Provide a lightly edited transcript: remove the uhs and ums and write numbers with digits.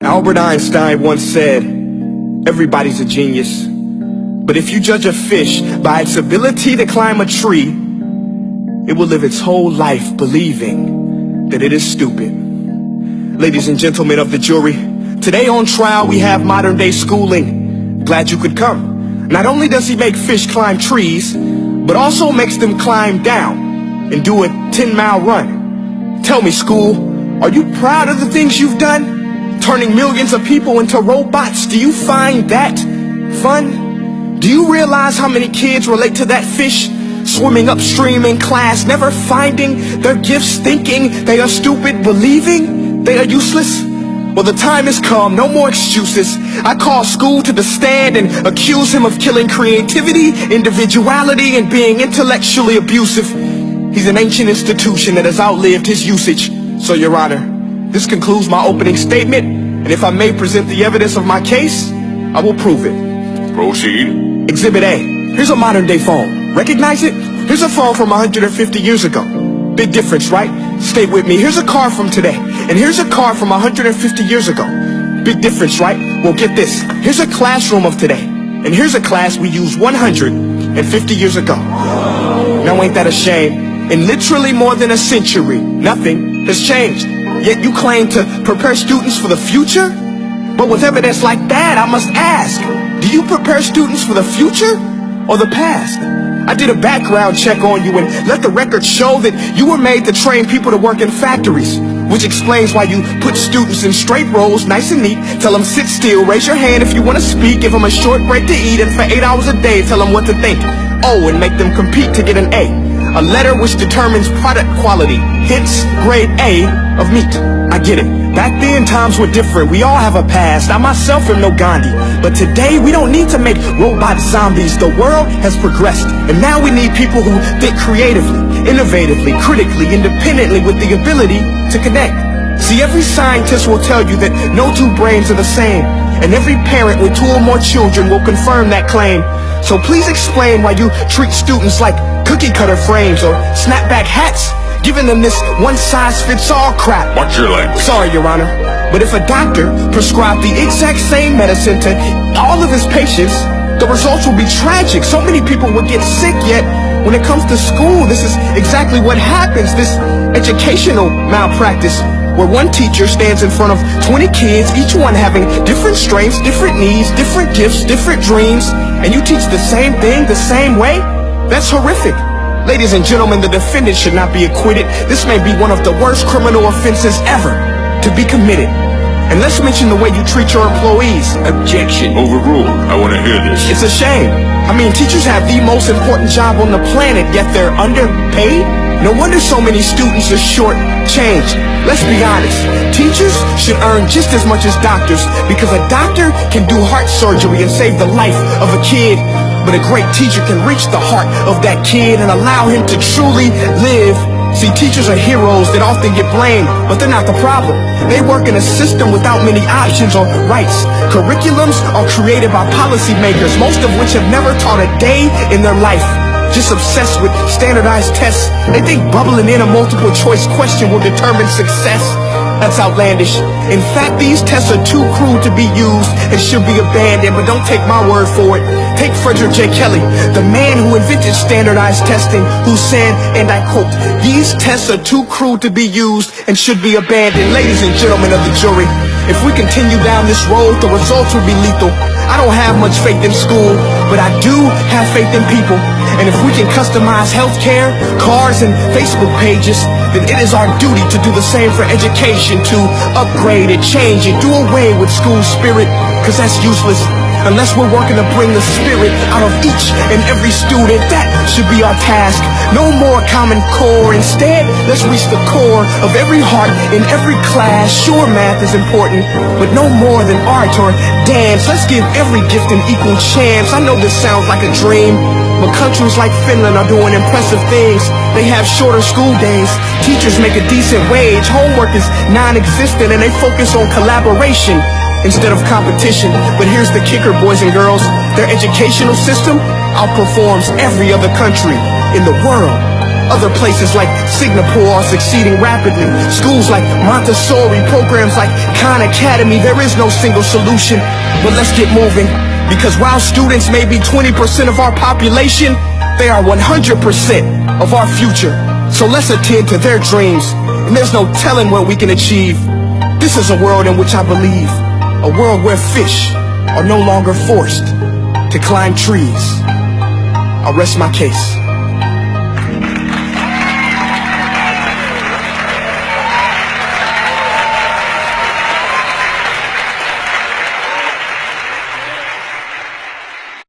Albert Einstein once said, everybody's a genius, but if you judge a fish by its ability to climb a tree, it will live its whole life believing that it is stupid. Ladies and gentlemen of the jury, today on trial we have modern day schooling. Glad you could come. Not only does he make fish climb trees, but also makes them climb down and do a 10-mile run. Tell me, school, are you proud of the things you've done? Turning millions of people into robots, do you find that fun? Do you realize how many kids relate to that fish? Swimming upstream in class, never finding their gifts, thinking they are stupid, believing they are useless? Well, the time has come, no more excuses. I call school to the stand and accuse him of killing creativity, individuality, and being intellectually abusive. He's an ancient institution that has outlived his usage. So, Your Honor, this concludes my opening statement, and if I may present the evidence of my case, I will prove it. Proceed. Exhibit A. Here's a modern day phone. Recognize it? Here's a phone from 150 years ago. Big difference, right? Stay with me. Here's a car from today, and here's a car from 150 years ago. Big difference, right? Well, get this. Here's a classroom of today, and here's a class we used 150 years ago. Now ain't that a shame? In literally more than a century, nothing has changed. Yet you claim to prepare students for the future? But with evidence like that, I must ask, do you prepare students for the future or the past? I did a background check on you and let the record show that you were made to train people to work in factories, which explains why you put students in straight rows, nice and neat, tell them sit still, raise your hand if you want to speak, give them a short break to eat, and for 8 hours a day tell them what to think. Oh, and make them compete to get an A. A letter which determines product quality, hence grade A of meat. I get it. Back then, times were different. We all have a past. I myself am no Gandhi. But today, we don't need to make robot zombies. The world has progressed. And now we need people who think creatively, innovatively, critically, independently, with the ability to connect. See, every scientist will tell you that no two brains are the same. And every parent with 2 or more children will confirm that claim. So please explain why you treat students like cookie cutter frames or snapback hats, giving them this one-size-fits-all crap. Watch your language. Sorry, Your Honor, but if a doctor prescribed the exact same medicine to all of his patients, the results will be tragic. So many people would get sick, yet when it comes to school, this is exactly what happens. This educational malpractice, where one teacher stands in front of 20 kids, each one having different strengths, different needs, different gifts, different dreams, and you teach the same thing the same way? That's horrific. Ladies and gentlemen, the defendant should not be acquitted. This may be one of the worst criminal offenses ever to be committed. And let's mention the way you treat your employees. Objection. Overruled. I want to hear this. It's a shame. I mean, teachers have the most important job on the planet, yet they're underpaid? No wonder so many students are short-changed. Let's be honest. Teachers should earn just as much as doctors, because a doctor can do heart surgery and save the life of a kid. But a great teacher can reach the heart of that kid and allow him to truly live. See, teachers are heroes that often get blamed, but they're not the problem. They work in a system without many options or rights. Curriculums are created by policymakers, most of which have never taught a day in their life. Just obsessed with standardized tests. They think bubbling in a multiple choice question will determine success. That's outlandish. In fact, these tests are too crude to be used and should be abandoned, but don't take my word for it. Take Frederick J. Kelly, the man who invented standardized testing, who said, and I quote, "These tests are too crude to be used and should be abandoned." Ladies and gentlemen of the jury, if we continue down this road, the results will be lethal. I don't have much faith in school, but I do have faith in people. And if we can customize healthcare, cars, and Facebook pages, then it is our duty to do the same for education, to upgrade it, change it, do away with school spirit, because that's useless. Unless we're working to bring the spirit out of each and every student, that should be our task. No more Common Core. Instead, let's reach the core of every heart in every class. Sure, math is important, but no more than art or dance. Let's give every gift an equal chance. I know this sounds like a dream, but countries like Finland are doing impressive things. They have shorter school days. Teachers make a decent wage. Homework is non-existent, and they focus on collaboration instead of competition. But here's the kicker, boys and girls. Their educational system outperforms every other country in the world. Other places like Singapore are succeeding rapidly. Schools like Montessori, programs like Khan Academy. There is no single solution, but let's get moving. Because while students may be 20% of our population, they are 100% of our future. So let's attend to their dreams, and there's no telling what we can achieve. This is a world in which I believe, a world where fish are no longer forced to climb trees. I'll rest my case.